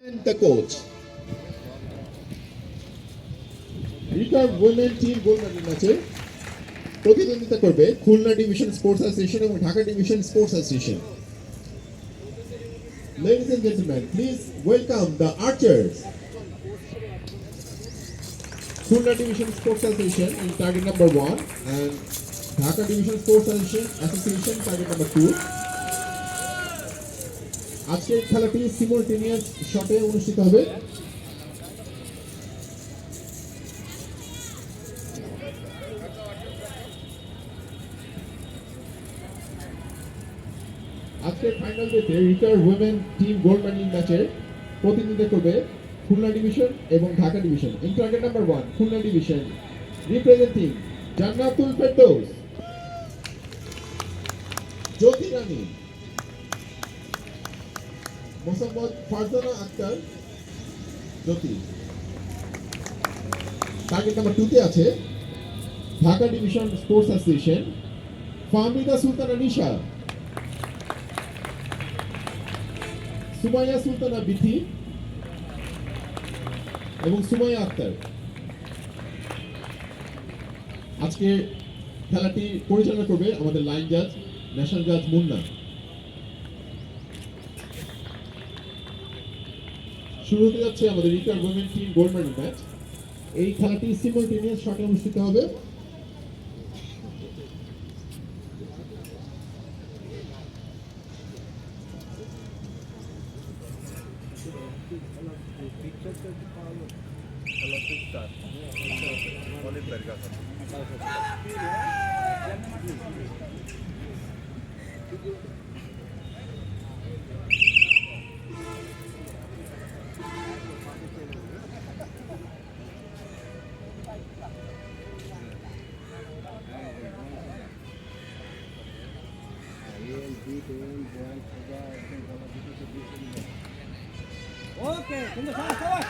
And the coach. Return women team Goldman ম্যাচে প্রতিদ্বন্দ্বিতা করবে খুলনা ডিভিশন স্পোর্টস অ্যাসোসিয়েশন এবং Dhaka division sports association. Ladies and gentlemen, please welcome the archers. Khulna Division Sports Association in target number 1 and Dhaka Division Sports Association target number 2. আজকের খেলাটি সিমultaneous শটে অনুষ্ঠিত হবে। আজকের ফাইনাল ডেতে রিটার্ন উইমেন টিম গোল্ড মেডেল ম্যাচে প্রতিনিধিত্ব করবে খুলনা ডিভিশন এবং Dhaka division. In target number 1 Khulna division representing Jannatul Ferdous, Jyoti Rani, Mosammat Farzana Akter Jyoti. Target number 2 তে আছে Dhaka division sports association Fahmida Sultana Nisha, Sumaiya Sultana Bithi এবং সুমাইয়া আক্তার। আজকে খেলাটি পরিচালনা করবে আমাদের লাইন জাজ ন্যাশনাল জাজ মুন্না। শুরু হতে যাচ্ছে আমাদের return women team gold medal match. এই খেলাটি সিমultaneous শটে অনুষ্ঠিত হবে। ওকে তুমি সবাই সবাই